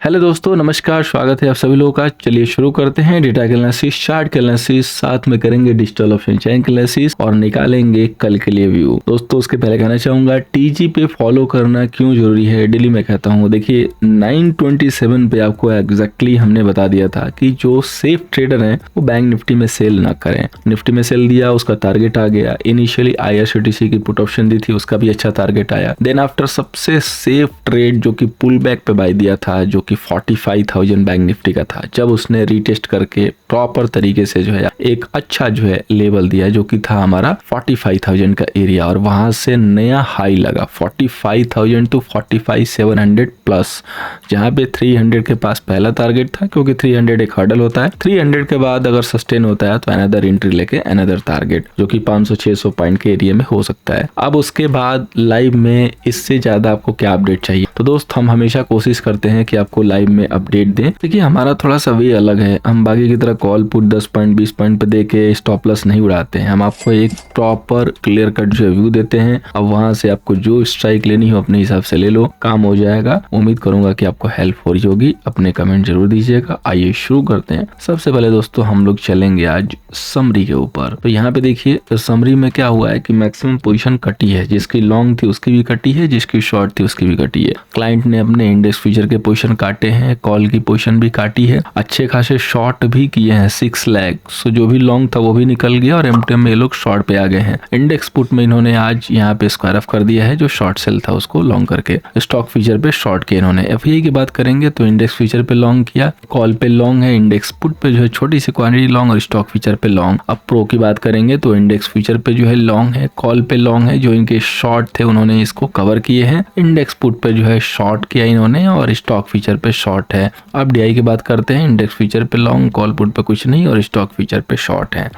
Hello दोस्तों, नमस्कार। स्वागत है आप सभी लोगों का। चलिए शुरू करते हैं। डेटा एनालिसिस, चार्ट एनालिसिस, साथ में करेंगे डिजिटल ऑप्शन चेन एनालिसिस और निकालेंगे कल के लिए व्यू। दोस्तों उसके पहले कहना चाहूंगा टीजी पे फॉलो करना क्यों जरूरी है। डेली मैं कहता हूँ, देखिए 927 पे आपको एग्जैक्टली हमने बता दिया था कि जो सेफ ट्रेडर है वो बैंक निफ्टी में सेल ना करें। निफ्टी में सेल दिया, उसका टारगेट आ गया। इनिशियली आईआरसीटीसी की पुट ऑप्शन दी थी, उसका भी अच्छा टारगेट आया। देन आफ्टर सबसे सेफ ट्रेड जो कि पुल बैक पे बाय दिया था, जो कि 45,000 बैंक निफ्टी का था, जब उसने रीटेस्ट करके प्रॉपर तरीके से जो है एक अच्छा जो है लेवल दिया, जो कि था हमारा 45,000 का एरिया, और वहां से नया हाई लगा 45,000 टू 45,700 प्लस, जहां पे 300 के पास पहला टारगेट था, क्योंकि 300 एक हर्डल होता है। 300 के बाद अगर सस्टेन होता है तो अनदर एंट्री लेके अनदर टारगेट, जो कि 500-600 पॉइंट के एरिया में हो सकता है। अब उसके बाद लाइव में इससे ज्यादा आपको क्या अपडेट चाहिए। तो दोस्त हम हमेशा कोशिश करते हैं कि आपको लाइव में अपडेट दें। देखिए हमारा थोड़ा सा वे अलग है, हम बाकी की तरह कॉल पुट 10 पॉइंट 20 पॉइंट पे दे के स्टॉप लॉस नहीं उड़ाते हैं। हम आपको एक प्रॉपर क्लियर कट जो व्यू देते हैं। अब वहां से आपको जो स्ट्राइक लेनी हो अपने हिसाब से ले लो, काम हो जाएगा। उम्मीद करूंगा कि आपको हेल्प हो रही होगी। अपने कमेंट जरूर दीजिएगा। आइए शुरू करते हैं। सबसे पहले दोस्तों हम लोग चलेंगे आज समरी के ऊपर। तो यहाँ पे देखिए समरी में क्या हुआ है कि मैक्सिमम पोजीशन कटी है। जिसकी लॉन्ग थी उसकी भी कटी है, जिसकी शॉर्ट थी उसकी भी कटी है। क्लाइंट ने अपने इंडेक्स फ्यूचर के पोजीशन काटे हैं, कॉल की पोजीशन भी काटी है, अच्छे खासे शॉर्ट भी किए हैं 6 लाख। सो जो भी लॉन्ग था वो भी निकल गया और एमटीएम में ये लोग शॉर्ट पे आ गए हैं। इंडेक्स पुट में इन्होंने आज यहाँ पे स्क्वायर ऑफ कर दिया है, जो शॉर्ट सेल था उसको लॉन्ग करके स्टॉक फ्यूचर पे शॉर्ट किया इन्होंने। एफआईआई की बात करेंगे तो इंडेक्स फ्यूचर पे लॉन्ग किया, कॉल पे लॉन्ग है, इंडेक्स पुट पे जो है छोटी सी क्वांटिटी लॉन्ग और स्टॉक फ्यूचर पे लॉन्ग। अब प्रो की बात करेंगे तो इंडेक्स फ्यूचर पे जो है लॉन्ग है, कॉल पे लॉन्ग है, जो इनके शॉर्ट थे उन्होंने इसको कवर किए हैं। इंडेक्स पुट पे जो है शॉर्ट किया इन्होंने और स्टॉक फ्यूचर पे शॉर्ट है। अब डीआई की बात करते हैं, इंडेक्स फ्यूचर पे लॉन्ग, कॉल पुट पे कुछ नहीं और स्टॉक फ्यूचर पे शॉर्ट है।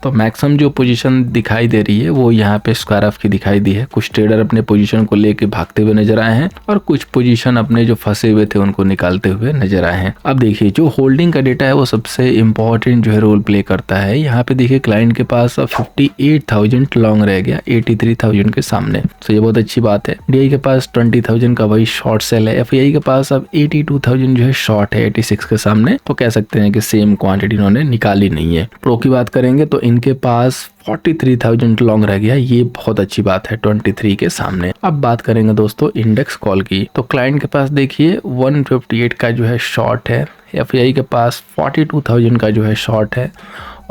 तो मैक्सिमम जो पोजीशन दिखाई दे रही है वो यहाँ पे स्क्वायर ऑफ की दिखाई दी है। कुछ ट्रेडर अपने पोजीशन को लेके भागते हुए नजर आए हैं और कुछ पोजीशन अपने जो फंसे हुए थे उनको निकालते हुए नजर आए हैं। अब देखिए जो होल्डिंग का डेटा है वो सबसे इंपॉर्टेंट जो है रोल प्ले करता है। यहाँ पे देखिए क्लाइंट के पास 58,000 लॉन्ग रह गया 83,000 के सामने, तो ये बहुत अच्छी बात है। डीआई के पास 20,000 का वही शॉर्ट सेल है। एफआईआई के पास अब 82,000 जो है शॉर्ट है 86 के सामने, तो कह सकते हैं कि सेम क्वांटिटी इन्होंने निकाली नहीं है। प्रो की बात करेंगे तो इनके पास 43,000 लॉन्ग रह गया, ये बहुत अच्छी बात है 23 के सामने। अब बात करेंगे दोस्तों इंडेक्स कॉल की, तो क्लाइंट के पास देखिए 158 का जो है शॉर्ट है, एफआईआई के पास 42,000 का जो है शॉर्ट है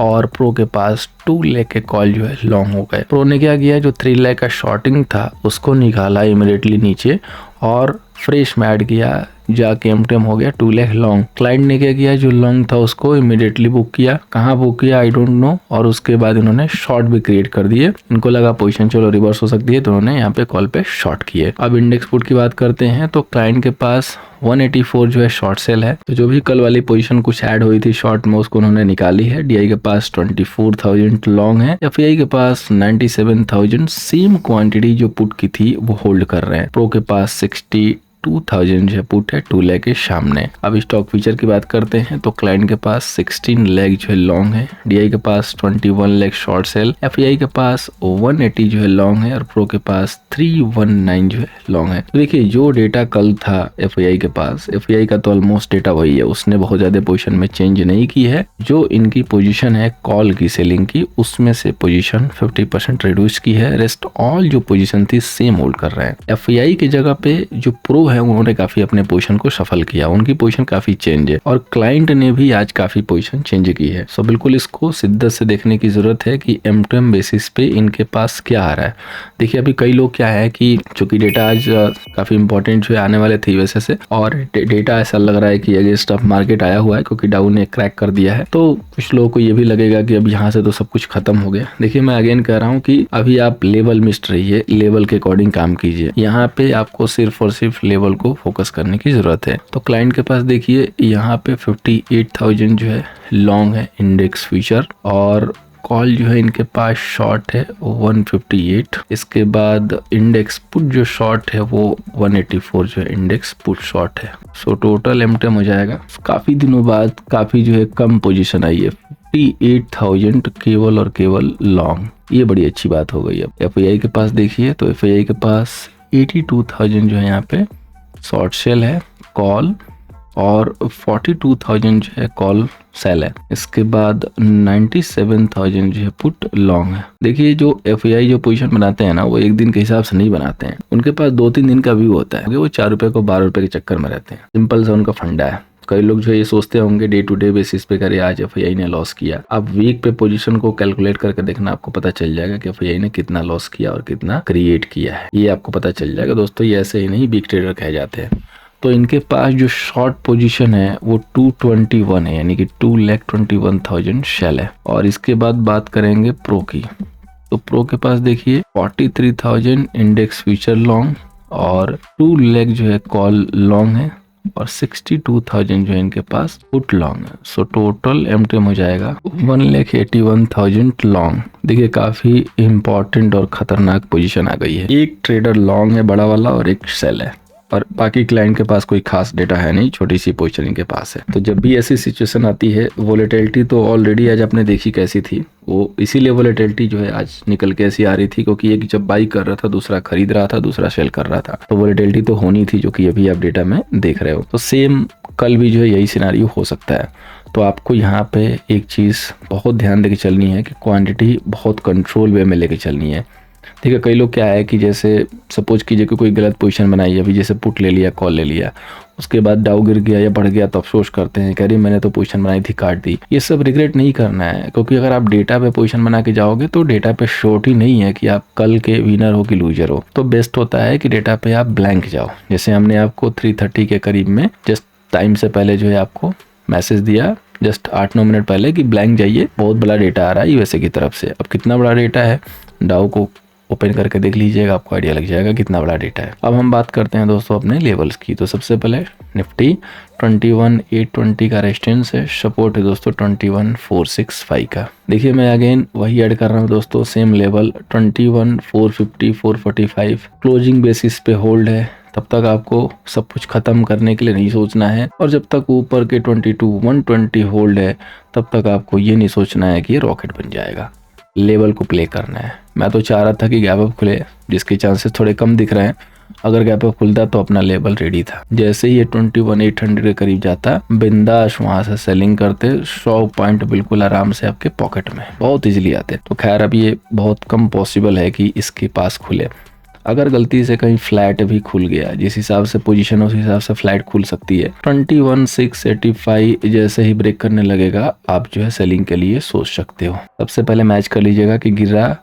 और प्रो के पास 2 लाख के कॉल जो है लॉन्ग हो गए। प्रो ने क्या किया, जो 3 लाख का शॉर्टिंग था उसको निकाला इमीडिएटली नीचे और फ्रेश में ऐड किया, जाके एमटीएम हो गया 2 लाख लॉन्ग। क्लाइंट ने क्या किया, जो लॉन्ग था उसको इमीडिएटली बुक किया, कहाँ बुक किया आई डोंट नो, और उसके बाद इन्होंने शॉर्ट भी क्रिएट कर दिए। इनको लगा पोजीशन चलो रिवर्स हो सकती है तो उन्होंने यहाँ पे कॉल पे शॉर्ट किए। अब इंडेक्स पुट की बात करते हैं तो क्लाइंट के पास 184 जो है शॉर्ट सेल है, तो जो भी कल वाली पोजीशन कुछ ऐड हुई थी शॉर्ट में उसको उन्होंने निकाली है। डीआई के पास 24,000 लॉन्ग है, एफआईआई के पास 97,000 सेम क्वांटिटी जो पुट की थी वो होल्ड कर रहे हैं। प्रो के पास 62,000 जो है पुट है 2 लाख के सामने। अब स्टॉक फ्यूचर की बात करते हैं तो क्लाइंट के पास 16 लाख जो है लॉन्ग है, डीआई के पास 21 लाख शॉर्ट सेल, एफआईआई के पास 180 जो है लॉन्ग है और प्रो के पास 319 जो है लॉन्ग है। तो देखिए जो डेटा कल था एफआईआई के पास, एफआईआई का तो ऑलमोस्ट डेटा वही है, उसने बहुत ज्यादा पोजीशन में चेंज नहीं की है। जो इनकी पोजीशन है कॉल की सेलिंग की, उसमें से पोजीशन 50% रिड्यूस की है, रेस्ट ऑल जो पोजीशन थी सेम होल्ड कर रहे हैं। एफआईआई की जगह पे जो प्रो है उन्होंने काफी अपने पोजीशन को सफल किया, उनकी पोजीशन काफी चेंज है और क्लाइंट ने भी आज काफी पोजीशन चेंज की है। सो बिल्कुल इसको शिद्दत से देखने की जरूरत है कि एमटीएम बेसिस पे इनके पास क्या आ रहा है। देखिए अभी कई लोग क्या है कि चूंकि डेटा आज काफी इंपॉर्टेंट जो है आने वाले थे वैसे से, और डेटा ऐसा लग रहा है कि अगेंस्ट ऑफ मार्केट आया हुआ है क्योंकि डाउन ने क्रैक कर दिया है, तो कुछ लोगों को ये भी लगेगा कि अब यहाँ से तो सब कुछ खत्म हो गया। देखिए मैं अगेन कह रहा हूँ कि अभी आप लेवल मिस्ट रहिए, लेवल के अकॉर्डिंग काम कीजिए। यहाँ पे आपको सिर्फ और सिर्फ लेवल को फोकस करने की जरूरत है। तो क्लाइंट के पास देखिए यहाँ पे 58,000 जो है लॉन्ग है इंडेक्स फ्यूचर और कॉल जो है इनके पास शॉर्ट है 158। इसके बाद इंडेक्स पुट जो शॉर्ट है वो 184 जो है इंडेक्स पुट शॉर्ट है। सो टोटल एमटीएम हो जाएगा। काफी दिनों बाद काफी जो है कम पोजीशन आई है, 58,000 केवल और केवल लॉन्ग, ये बड़ी अच्छी बात हो गई। अब एफआईआई के पास देखिए तो एफआईआई के पास 82,000 जो है यहाँ पे शॉर्ट सेल है, कॉल और 42,000 जो है कॉल सेल है। इसके बाद 97,000 जो है पुट लॉन्ग है। देखिए जो एफआई जो पोजीशन बनाते हैं ना, वो एक दिन के हिसाब से नहीं बनाते हैं, उनके पास 2-3 दिन का व्यू होता है। वो 4 रुपए को 12 रुपए के चक्कर में रहते हैं। सिंपल सा उनका फंडा है। कई लोग जो है ये सोचते होंगे डे टू डे बेसिस पे करे आज एफआई ने लॉस किया। अब वीक पे पोजीशन को कैलकुलेट करके देखना, आपको पता चल जाएगा कि एफआई ने कितना लॉस किया और कितना क्रिएट किया है, ये आपको पता चल जाएगा। दोस्तों ये ऐसे ही नहीं बिग ट्रेडर कहे जाते हैं। तो इनके पास जो शॉर्ट पोजीशन है वो 221 है, यानी कि 2,21,000 शेल है। और इसके बाद बात करेंगे प्रो की, तो प्रो के पास देखिए 43,000 इंडेक्स फ्यूचर लॉन्ग और 2 लाख जो है कॉल लॉन्ग है और 62,000 जो है इनके पास पुट लॉन्ग है। सो टोटल एमटीएम हो जाएगा 1,81,000 लॉन्ग। देखिए काफी इंपॉर्टेंट और खतरनाक पोजीशन आ गई है। एक ट्रेडर लॉन्ग है बड़ा वाला और एक सेल है, और बाकी क्लाइंट के पास कोई खास डेटा है नहीं, छोटी सी पोजीशन इनके पास है। तो जब भी ऐसी सिचुएशन आती है, वोलेटिलिटी तो ऑलरेडी आज आपने देखी कैसी थी, वो इसीलिए वोलेटिलिटी जो है आज निकल के ऐसी आ रही थी क्योंकि एक जब बाई कर रहा था, दूसरा खरीद रहा था, दूसरा सेल कर रहा था, तो वोलेटिलिटी तो होनी थी, जो कि अभी आप डेटा में देख रहे हो। तो सेम कल भी जो है यही सिनेरियो हो सकता है। तो आपको यहाँ पे एक चीज़ बहुत ध्यान देके चलनी है कि क्वांटिटी बहुत कंट्रोल वे में लेके चलनी है। ठीक है, कई लोग क्या है कि जैसे सपोज कीजिए कि कोई गलत पोजीशन बनाई है, अभी जैसे पुट ले लिया, कॉल ले लिया, उसके बाद डाउ गिर गया या बढ़ गया तो अफसोस करते हैं, कह रही मैंने तो पोजीशन बनाई थी, काट दी। ये सब रिग्रेट नहीं करना है, क्योंकि अगर आप डेटा पे पोजीशन बना के जाओगे तो डेटा पे शॉर्ट ही नहीं है कि आप कल के विनर हो कि लूजर हो। तो बेस्ट होता है कि डेटा पे आप ब्लैंक जाओ। जैसे हमने आपको 3:30 के करीब में जस्ट टाइम से पहले जो है आपको मैसेज दिया, जस्ट 8-9 मिनट पहले, कि ब्लैंक जाइए, बहुत बड़ा डेटा आ रहा है यूएसए की तरफ से। अब कितना बड़ा डेटा है, डाउ को ओपन करके देख लीजिएगा, आपको आइडिया लग जाएगा कितना बड़ा डेटा है। अब हम बात करते हैं दोस्तों अपने लेवल्स की। तो सबसे पहले निफ्टी 21,820 का रेजिस्टेंस है, सपोर्ट है दोस्तों 21,465 का। देखिए मैं अगेन वही ऐड कर रहा हूँ दोस्तों, सेम लेवल 21,450, 445 क्लोजिंग बेसिस पे होल्ड है। तब तक आपको सब कुछ खत्म करने के लिए नहीं सोचना है, और जब तक ऊपर के 22,120 होल्ड है तब तक आपको ये नहीं सोचना है कि ये रॉकेट बन जाएगा। लेवल को प्ले करना है। मैं तो चाह रहा था कि गैप अप खुले, जिसके चांसेस थोड़े कम दिख रहे हैं। अगर गैप अप खुलता तो अपना लेवल रेडी था। जैसे ही ये 21,800 के करीब जाता, बिंदास वहां से सेलिंग करते, 100 पॉइंट बिल्कुल आराम से आपके पॉकेट में बहुत इजीली आते। तो खैर अब ये बहुत कम पॉसिबल है कि इसके पास खुले। अगर गलती से कहीं फ्लैट भी खुल गया, जिस हिसाब से पोजीशन है उस हिसाब से फ्लैट खुल सकती है। 21,685 जैसे ही ब्रेक करने लगेगा, आप जो है सेलिंग के लिए सोच सकते हो। सबसे पहले मैच कर लीजिएगा कि गिरा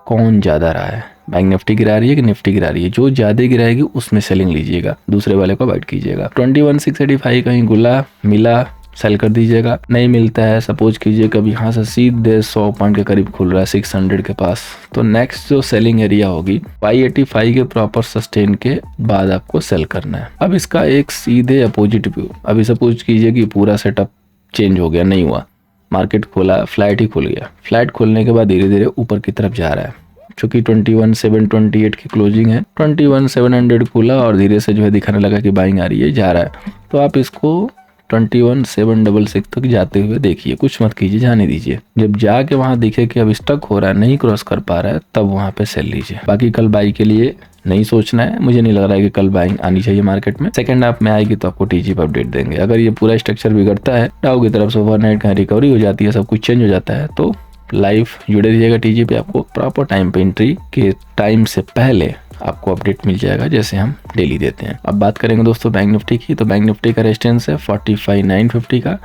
कौन ज्यादा रहा है, बैंक निफ्टी गिरा रही है कि निफ्टी गिरा रही है। जो ज्यादा गिराएगी उसमें सेलिंग लीजिएगा, दूसरे वाले को अवॉइड कीजिएगा। 21,685 कहीं गुला मिला, सेल कर दीजिएगा। नहीं मिलता है, सपोज कीजिए कभी यहाँ से सीधे 100 पॉइंट के करीब खुल रहा है 600 के पास, तो नेक्स्ट जो सेलिंग एरिया होगी 585 के प्रॉपर सस्टेन के बाद आपको सेल करना है। अब इसका एक सीधे अपोजिट व्यू, अभी सपोज कीजिए कि पूरा सेटअप चेंज हो गया, नहीं हुआ, मार्केट खोला, फ्लैट ही खुल गया। फ्लैट खुलने के बाद धीरे धीरे ऊपर की तरफ जा रहा है, चूंकि 21,728 की क्लोजिंग है, 21,700 खुला और धीरे से जो है दिखाने लगा कि बाइंग आ रही है, जा रहा है। तो आप इसको 21,766 तक जाते हुए देखिए, कुछ मत कीजिए, जाने दीजिए। जब जाके वहां दिखे कि अब स्टक हो रहा है, नहीं क्रॉस कर पा रहा है, तब वहां पे सेल लीजिए। बाकी कल बाई के लिए नहीं सोचना है, मुझे नहीं लग रहा है कि कल बाइंग आनी चाहिए मार्केट में। सेकंड हाफ में आएगी तो आपको टीजी पे अपडेट देंगे। अगर ये पूरा स्ट्रक्चर बिगड़ता है, डाउ की तरफ से ओवरनाइट का रिकवरी हो जाती है, सब कुछ चेंज हो जाता है, तो लाइव जुड़े रहिएगा टीजी पे। आपको प्रॉपर टाइम पे एंट्री के टाइम से पहले आपको अपडेट मिल जाएगा, जैसे हम डेली देते हैं। अब बात करेंगे दोस्तों बैंक निफ्टी की, तो बैंक निफ्टी का रेजिस्टेंस है 45,950 का,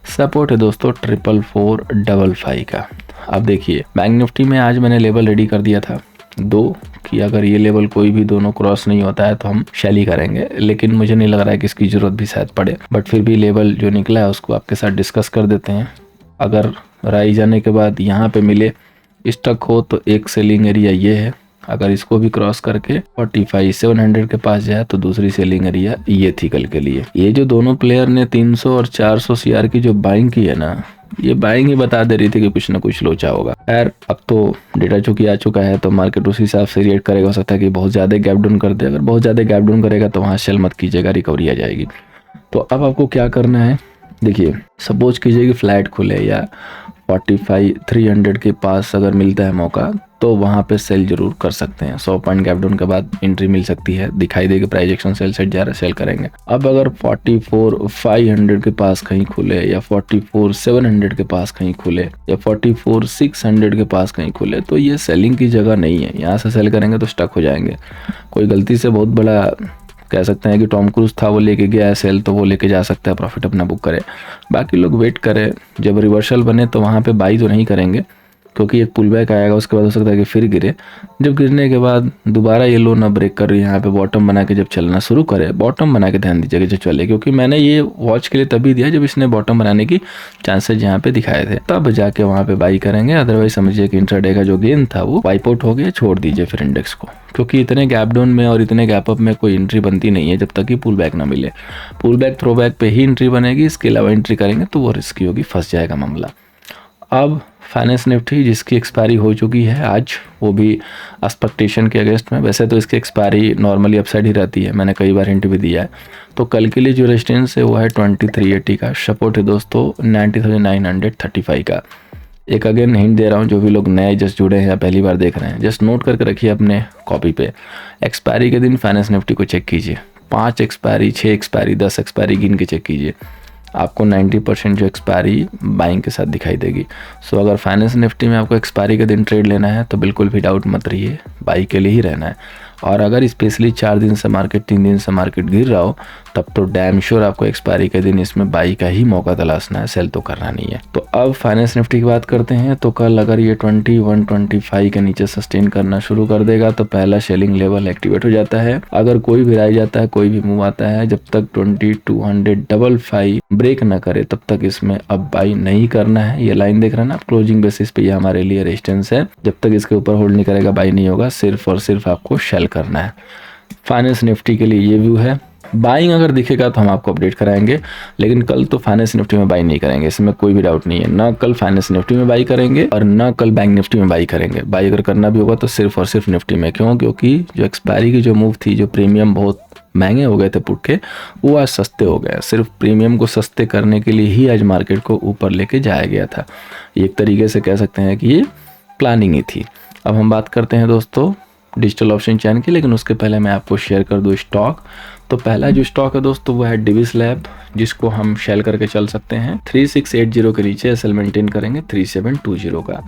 सपोर्ट है दोस्तों 44,455 का। अब देखिए बैंक निफ्टी में आज मैंने लेवल रेडी कर दिया था 2 कि अगर ये लेवल कोई भी दोनों क्रॉस नहीं होता है तो हम शैली करेंगे, लेकिन मुझे नहीं लग रहा है कि इसकी जरूरत भी शायद पड़े, बट फिर भी लेवल जो निकला है उसको आपके साथ डिस्कस कर देते हैं। अगर राइज जाने के बाद यहाँ पे मिले स्टक हो तो एक सेलिंग एरिया ये है, अगर इसको भी क्रॉस करके 45,700 के पास जाए तो दूसरी सेलिंग एरिया ये थी कल के लिए। ये जो दोनों प्लेयर ने 300 और 400 सीआर की जो बाइंग की है ना, ये बाइंग ही बता दे रही थी कि कुछ ना कुछ लोचा होगा। खैर अब तो डेटा चूंकि आ चुका है तो मार्केट उस हिसाब से रिएक्ट करेगा। हो सकता है कि बहुत ज्यादा गैप डाउन कर दे, अगर बहुत ज्यादा गैप डाउन करेगा तो वहां सेल मत कीजिएगा, रिकवरी आ जाएगी। तो अब आपको क्या करना है, देखिए सपोज कीजिए कि फ्लैट खुले या 45,300 के पास अगर मिलता है मौका तो वहाँ पे सेल जरूर कर सकते हैं। 100 पॉइंट गैप डाउन के बाद एंट्री मिल सकती है, दिखाई देगी प्राइस एक्शन सेल सेट जा रहा है, सेल करेंगे। अब अगर 44,500 के पास कहीं खुले या 44,700 के पास कहीं खुले या 44,600 के पास कहीं खुले तो ये सेलिंग की जगह नहीं है। यहाँ से सेल करेंगे तो स्टक हो जाएंगे। कोई गलती से बहुत बड़ा कह सकते हैं कि टॉम क्रूज था, वो लेके गया है सेल, तो वो लेके जा सकता है, प्रॉफिट अपना बुक करे। बाकी लोग वेट करें, जब रिवर्सल बने तो वहाँ पे बाई तो नहीं करेंगे क्योंकि एक पुल बैक आएगा, उसके बाद हो सकता है कि फिर गिरे। जब गिरने के बाद दोबारा ये लो ना ब्रेक कर रही है, यहाँ पे बॉटम बना के जब चलना शुरू करे, बॉटम बना के ध्यान दीजिएगा जब चले, क्योंकि मैंने ये वॉच के लिए तभी दिया जब इसने बॉटम बनाने की चांसेस यहाँ पे दिखाए थे, तब जाके वहाँ पे बाई करेंगे। अदरवाइज समझिए कि इंट्राडे का जो गेन था वो वाइप आउट हो गया, छोड़ दीजिए फिर इंडेक्स को, क्योंकि इतने गैप डाउन में और इतने गैप अप में कोई एंट्री बनती नहीं है जब तक कि पुल बैक ना मिले। पुल बैक थ्रो बैक पे ही एंट्री बनेगी, इसके अलावा एंट्री करेंगे तो वो रिस्की होगी, फंस जाएगा मामला। अब फाइनेंस निफ्टी जिसकी एक्सपायरी हो चुकी है आज, वो भी एक्सपेक्टेशन के अगेंस्ट में। वैसे तो इसकी एक्सपायरी नॉर्मली अपसाइड ही रहती है, मैंने कई बार हिंट भी दिया है। तो कल के लिए जो रेजिस्टेंस है वो है 2380 का, सपोर्ट है दोस्तों 90,935 का। एक अगेन हिंट दे रहा हूँ, जो भी लोग नए जस्ट जुड़े हैं या पहली बार देख रहे हैं, जस्ट नोट करके रखिए अपने कॉपी पे। एक्सपायरी के दिन फाइनेंस निफ्टी को चेक कीजिए, 5 एक्सपायरी, 6 एक्सपायरी, 10 एक्सपायरी गिन के चेक कीजिए, आपको 90% जो एक्सपायरी बाइंग के साथ दिखाई देगी। सो अगर फाइनेंस निफ्टी में आपको एक्सपायरी के दिन ट्रेड लेना है तो बिल्कुल भी डाउट मत रहिए, बाई के लिए ही रहना है। और अगर स्पेशली 4 दिन से मार्केट, 3 दिन से मार्केट गिर रहा हो, तब तो डैम श्योर आपको एक्सपायरी के दिन इसमें बाई का ही मौका तलाशना है, सेल तो करना नहीं है। तो अब फाइनेंस निफ्टी की बात करते हैं। तो कल अगर ये 2125 के नीचे सस्टेन करना शुरू कर देगा तो पहला सेलिंग लेवल एक्टिवेट हो जाता है। अगर कोई भी राइज आता है, कोई भी मूव आता है, जब तक 2255 ब्रेक ना करे तब तक इसमें अब बाई नहीं करना है। ये लाइन देख रहे हैं ना आप, क्लोजिंग बेसिस पे ये हमारे लिए रेजिस्टेंस है, जब तक इसके ऊपर होल्ड नहीं करेगा बाई नहीं होगा, सिर्फ और सिर्फ आपको शेल करना है। फाइनेंस निफ्टी के लिए ये व्यू है। बाइंग अगर दिखेगा तो हम आपको अपडेट कराएंगे, लेकिन कल तो फाइनेंस निफ्टी में बाई नहीं करेंगे, इसमें कोई भी डाउट नहीं है। ना कल फाइनेंस निफ्टी में बाई करेंगे और ना कल बैंक निफ्टी में बाई करेंगे। बाई अगर करना भी होगा तो सिर्फ और सिर्फ निफ्टी में। क्यों? क्योंकि जो एक्सपायरी की जो मूव थी, जो प्रीमियम बहुत महंगे हो गए थे पुट के, वो आज सस्ते हो गए। सिर्फ प्रीमियम को सस्ते करने के लिए ही आज मार्केट को ऊपर लेके जाया गया था। एक तरीके से कह सकते हैं कि ये प्लानिंग ही थी। अब हम बात करते हैं दोस्तों डिजिटल ऑप्शन चैन की, लेकिन उसके पहले मैं आपको शेयर कर दूं स्टॉक। तो पहला जो स्टॉक है दोस्तों वो है डिविस लैब, जिसको हम शेल करके चल सकते हैं। 3680 के नीचे एसएल मेंटेन करेंगे 3720 का।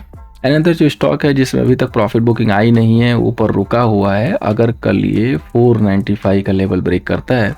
अनदर जो स्टॉक है जिसमें अभी तक प्रॉफिट बुकिंग आई नहीं है, ऊपर रुका हुआ है, अगर कल ये 495 का लेवल ब्रेक करता है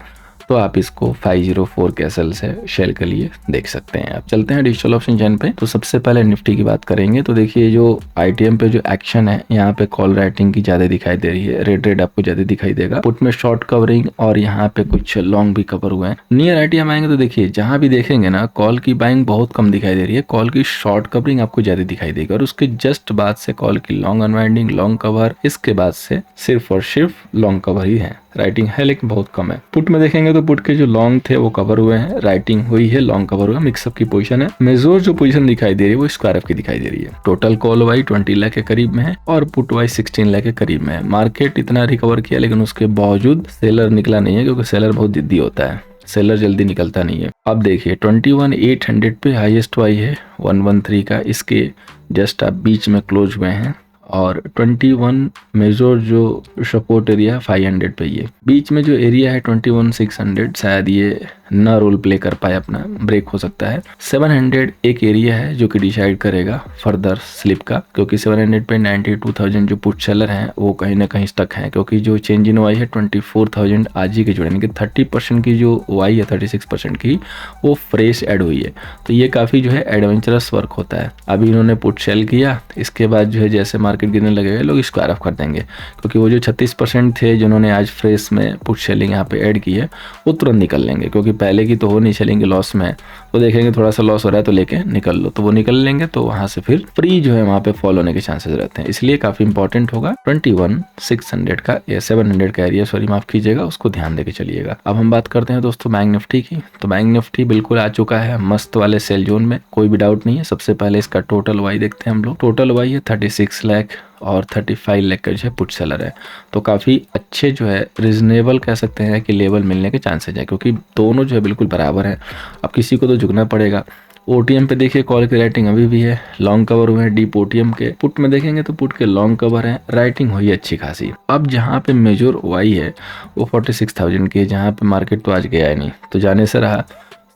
तो आप इसको 504 के एसएल से शेल के लिए देख सकते हैं। अब चलते हैं डिजिटल ऑप्शन चैन पे। तो सबसे पहले निफ्टी की बात करेंगे। तो देखिए जो आईटीएम पे जो एक्शन है, यहाँ पे कॉल राइटिंग की ज्यादा दिखाई दे रही है, रेड आपको ज्यादा दिखाई देगा। पुट में शॉर्ट कवरिंग और यहाँ पे कुछ लॉन्ग भी कवर हुए हैं। नियर आईटीएम आएंगे तो देखिए जहां भी देखेंगे ना, कॉल की बाइंग बहुत कम दिखाई दे रही है, कॉल की शॉर्ट कवरिंग आपको ज्यादा दिखाई देगी, और उसके जस्ट बाद से कॉल की लॉन्ग अनवाइंडिंग, लॉन्ग कवर, इसके बाद से सिर्फ और सिर्फ लॉन्ग कवर ही है। राइटिंग है लेकिन बहुत कम है। पुट में देखेंगे तो पुट के जो लॉन्ग थे वो कवर हुए हैं, राइटिंग हुई है, लॉन्ग कवर हुआ, मिक्सअप की पोजीशन है। मेजोर जो पोजीशन दिखाई दे रही है वो स्क्वायर एफ की दिखाई दे रही है। टोटल कॉल वाई 20 लाख के करीब में है और पुट वाई 16 लाख के करीब में है। मार्केट इतना रिकवर किया लेकिन उसके बावजूद सेलर निकला नहीं है, क्योंकि सेलर बहुत जिद्दी होता है, सेलर जल्दी निकलता नहीं है। अब देखिए 21,800 पे हाईएस्ट वाई है 113 का, इसके जस्ट आप बीच में क्लोज हुए हैं। और 21 मेजर जो सपोर्ट एरिया है 500 पे, ये बीच में जो एरिया है 21,600, शायद ये ना रोल प्ले कर पाए, अपना ब्रेक हो सकता है। 700 एक एरिया है जो कि डिसाइड करेगा फर्दर स्लिप का, क्योंकि 700 पे 92,000 जो पुट सेलर हैं वो कहीं ना कहीं स्टक हैं, क्योंकि जो चेंज इन वाई है 24,000 आज ही के जुड़े, यानी कि 30% की जो वाई है 36% की वो फ्रेश ऐड हुई है। तो ये काफ़ी जो है एडवेंचरस वर्क होता है। अभी इन्होंने पुट सेल किया, इसके बाद जो है जैसे मार्केट गिरने लगेगा लोग स्क्वायर ऑफ कर देंगे, क्योंकि वो जो 36% थे जिन्होंने आज फ्रेश में पुट सेलिंग यहाँ पे ऐड की है वो तुरंत निकल लेंगे, क्योंकि पहले की तो हो नहीं चलेंगे लॉस में, वो देखेंगे थोड़ा सा लॉस हो रहा है तो लेके निकल लो, तो वो निकल लेंगे, तो वहां से फिर फ्री जो है वहां पे फॉल होने के चांसेस रहते हैं। इसलिए काफी इंपॉर्टेंट होगा 21,600 का या 700 का एरिया, सॉरी माफ कीजिएगा, उसको ध्यान देके चलिएगा। अब हम बात करते हैं दोस्तों बैंक निफ्टी की। तो बैंक निफ्टी बिल्कुल आ चुका है मस्त वाले सेल जोन में, कोई भी डाउट नहीं है। सबसे पहले इसका टोटल वाई देखते हैं हम लोग। टोटल वाई है 36 लाख और 35 लाख का जो है पुट सेलर है, तो काफ़ी अच्छे जो है रिजनेबल कह सकते हैं कि लेवल मिलने के चांसेस है, क्योंकि दोनों जो है बिल्कुल बराबर है। अब किसी को तो झुकना पड़ेगा, ओटीएम पे देखिए कॉल की राइटिंग अभी भी है, लॉन्ग कवर हुए हैं डीप ओटीएम के। पुट में देखेंगे तो पुट के लॉन्ग कवर है, राइटिंग हुई है अच्छी खासी। अब जहाँ पे मेजर ओआई है वो 46,000 की है, जहाँ पे मार्केट तो आज गया है नहीं, तो जाने से रहा।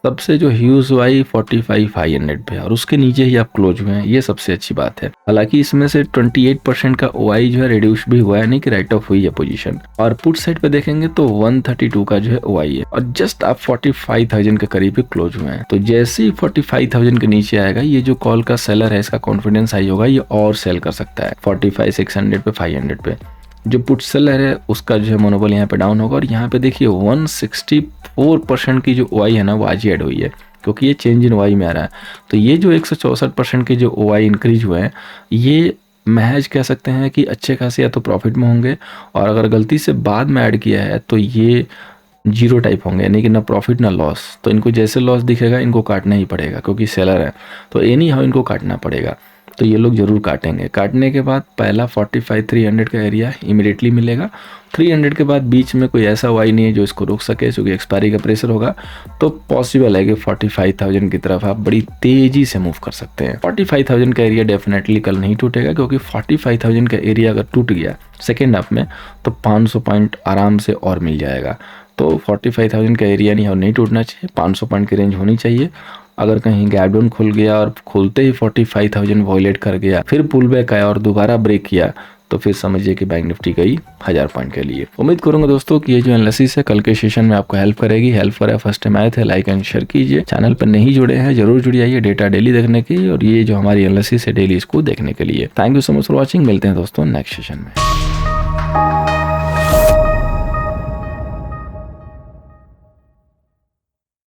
सबसे जो ह्यूज ओआई 45,500 पे, और उसके नीचे ही आप क्लोज हुए हैं, ये सबसे अच्छी बात है। हालांकि इसमें से 28% का ओआई जो है रिड्यूस भी हुआ है, नहीं कि राइट ऑफ हुई है पोजीशन। और पुट साइड पे देखेंगे तो 132 का जो है ओआई है, और जस्ट आप 45,000 के करीब ही क्लोज हुए हैं। तो जैसे ही 45,000 के नीचे आएगा, ये जो कॉल का सेलर है इसका कॉन्फिडेंस हाई होगा, ये और सेल कर सकता है 45,600 पे, 500 पे। जो पुट सेलर है उसका जो है मोनोबल यहाँ पे डाउन होगा। और यहाँ पे देखिए 164% की जो ओआई है ना वो आज ही ऐड हुई है, क्योंकि ये चेंज इन ओआई में आ रहा है। तो ये जो 164% के जो ओआई इंक्रीज हुए हैं, ये महज कह सकते हैं कि अच्छे खासे या तो प्रॉफिट में होंगे, और अगर गलती से बाद में ऐड किया है तो ये जीरो टाइप होंगे, यानी कि ना प्रॉफिट ना लॉस। तो इनको जैसे लॉस दिखेगा इनको काटना ही पड़ेगा, क्योंकि सेलर है तो एनी हाउ इनको काटना पड़ेगा। तो ये लोग जरूर काटेंगे। काटने के बाद पहला 45,300 का एरिया इमीडिएटली मिलेगा। 300 के बाद बीच में कोई ऐसा वाई नहीं है जो इसको रोक सके, क्योंकि एक्सपायरी का प्रेशर होगा। तो पॉसिबल है कि 45,000 की तरफ आप बड़ी तेजी से मूव कर सकते हैं। 45,000 का एरिया डेफिनेटली कल नहीं टूटेगा, क्योंकि 45,000 का एरिया अगर टूट गया सेकेंड हाफ में तो 500 पॉइंट आराम से और मिल जाएगा। तो 45,000 का एरिया नहीं टूटना चाहिए, 500 पॉइंट की रेंज होनी चाहिए। अगर कहीं गैप डाउन खुल गया और खुलते ही 45,000 वॉयलेट कर गया, फिर पुल बैक आया और दोबारा ब्रेक किया, तो फिर समझिए कि बैंक निफ्टी गई 1000 पॉइंट के लिए। उम्मीद करूंगा दोस्तों कि ये जो एनालिसिस है कल के सेशन में आपको हेल्प करेगी। हेल्प करे फर्स्ट टाइम आए थे लाइक एंड शेयर कीजिए। चैनल पर नहीं जुड़े हैं जरूर जुड़ जाइए डेटा डेली देखने की, और ये जो हमारी एनालिसिस है डेली इसको देखने के लिए। Thank you so much for watching. मिलते हैं दोस्तों नेक्स्ट सेशन में।